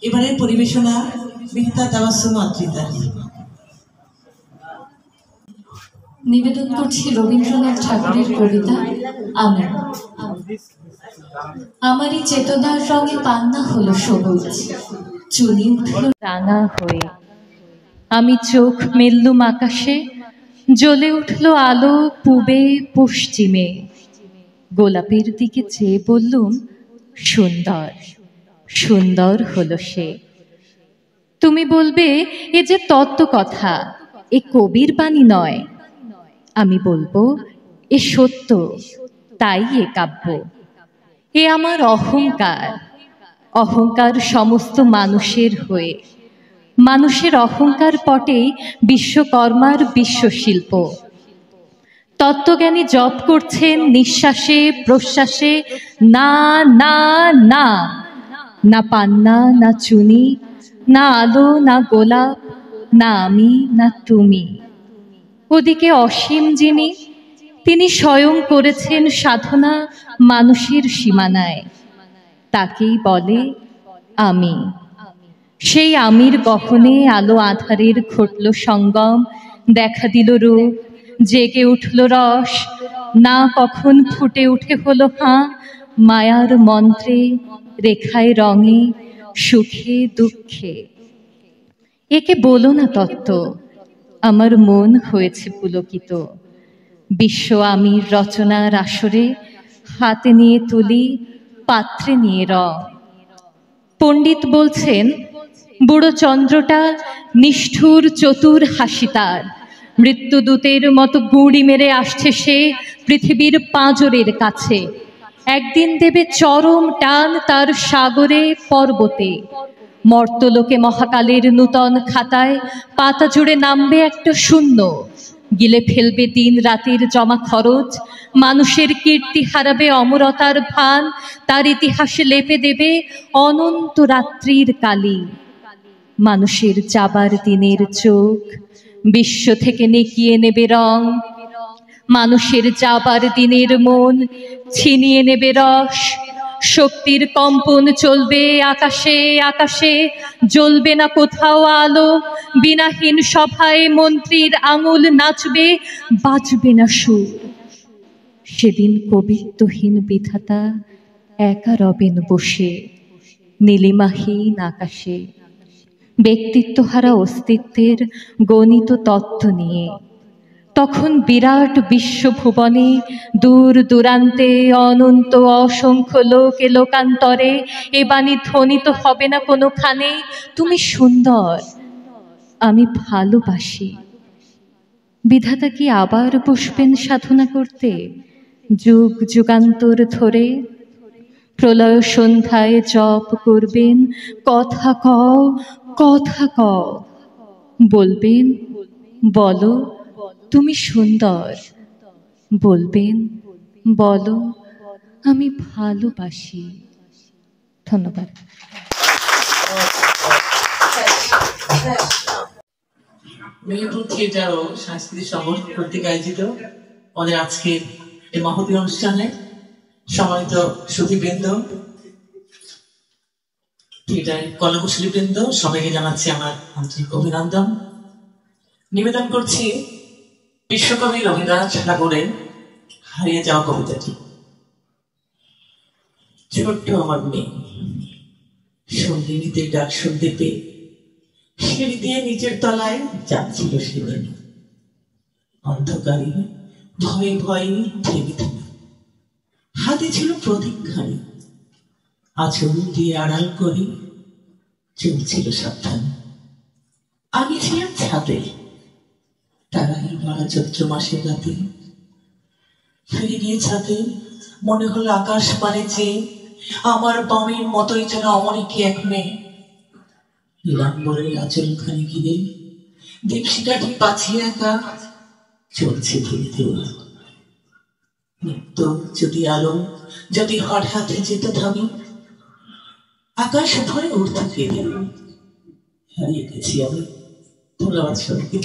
এবারের পরিবেশনা বিহিতা তাবাসসুম আদ্রিতা। নিবেদন করছি রবীন্দ্রনাথ ঠাকুরের কবিতা আমি। আমারই চেতনার রঙে পান্না হলো সবুজ, চুনি উঠল রাঙা হয়ে। আমি চোখ মেললুম আকাশে, জ্বলে উঠল আলো পূবে পশ্চিমে। গোলাপের দিকে চেয়ে বললুম, সুন্দর সুন্দর হলো সে। তুমি বলবে এ যে তত্ত্ব কথা, এ কবির বাণী নয়। আমি বলবো এ সত্য, তাই এ কাব্য। এ আমার অহংকার, অহংকার সমস্ত মানুষের হয়ে। মানুষের অহংকার পটে বিশ্বকর্মার বিশ্বশিল্প। তত্ত্বজ্ঞানী জপ করছেন নিঃশ্বাসে প্রশ্বাসে, না না না, না পান্না না চুনি, না আলো না গোলাপ, না আমি না তুমি। ওদিকে অসীম যিনি, তিনি স্বয়ং করেছেন সাধনা মানুষের সীমানায়। তাকেই বলে আমি। সেই আমির গহনে আলো আধারের ঘটল সঙ্গম, দেখা দিল রূপ, জেগে উঠল রস, না কখন ফুটে উঠে হলো হাঁ, মায়ার মন্ত্রে, রেখায় রঙে, সুখে দুঃখে। একে বলো না তত্ত্ব, আমার মন হয়েছে পুলকিত। বিশ্ব আমির রচনার আসরে হাতে নিয়ে তুলি, পাত্রে নিয়ে রং। পণ্ডিত বলছেন বুড়ো চন্দ্রটা নিষ্ঠুর চতুর হাসি তার, মৃত্যুদূতের মতো গুঁড়ি মেরে আসছে সে পৃথিবীর পাঁজরের কাছে। একদিন দেবে চরম টান তার সাগরে পর্বতে। মর্তলোকে মহাকালের নূতন খাতায় পাতা জুড়ে নামবে একটা শূন্য, গিলে ফেলবে দিন রাতের জমা খরচ। মানুষের কীর্তি হারাবে অমরতার ভান, তার ইতিহাসে লেপে দেবে অনন্ত রাত্রির কালি। মানুষের যাবার দিনের চোখ বিশ্ব থেকে নেকিয়ে নেবে রং, মানুষের যাবার দিনের মন ছিনিয়ে নেবে রস। শক্তির কম্পন চলবে আকাশে আকাশে, জ্বলবে না কোথাও আলো। বিনাহীন সভায় মন্ত্রীর আঙুল নাচবে, বাজবে না সুর। সেদিন কবিত্বহীন বিধাতা একা রবেন বসে নীলিমাহীন আকাশে, ব্যক্তিত্বহারা অস্তিত্বের গণিত তত্ত্ব নিয়ে। তখন বিরাট বিশ্বভুবনে দূর দূরান্তে অনন্ত অসংখ্য লোকে লোকান্তরে এ বাণী ধ্বনিত হবে না কোনোখানে, তুমি সুন্দর, আমি ভালোবাসি। বিধাতা কি আবার বসবেন সাধনা করতে যুগ যুগান্তর ধরে? প্রলয় সন্ধ্যায় জপ করবেন, কথা কও কথা কও, বলবেন বলো তুমি সুন্দর, বলবেন বলো আমি ভালোবাসি। ধন্যবাদ। মেহেরপুর থিয়েটার ও সাংস্কৃতিক সংগঠন কর্তৃক আয়োজিত আমাদের আজকের এই মহতী অনুষ্ঠানে সম্মানিত সুধীবৃন্দ, থিয়েটারের কলাকুশলীবৃন্দ, সবাইকে জানাচ্ছি আমার আন্তরিক অভিনন্দন। নিবেদন করছি বিশ্বকবি রবীন্দ্রনাথ ঠাকুরের হারিয়ে যাওয়া কবিতাটি। ছোট্ট আমার মেয়ে সঙ্গীতে ডাক শুনতে পেয়ে সিঁড়ি দিয়ে নিচের তলায় যাচ্ছিল সেদিন। অন্ধকারে ভয়ে ভয়ে থেমে থেমে হাতে ছিল প্রদীপখানি, আঁচল দিয়ে আড়াল করে চলছিল সাবধান। আমি ছিলাম ছাদে, তারাই ভরা চৈত্র মাসের রাতে। ফিরে গিয়ে ছাদে মনে হলো আকাশ পানে চেয়ে আমার বামের মতোই যেন অমরিকে এক মেয়ে। নীলাম্বরের আঁচলখানি ঘিরে দীপশিখাটি পাছিয়ে একা চলছে ধীরে ধীরে। নিত্য যদি আলো যদি হঠাৎ যেত থামি, আকাশ ভরে উঠতে ফিরে হারিয়ে গেছি আমি। ধন্যবাদ সবাইকে।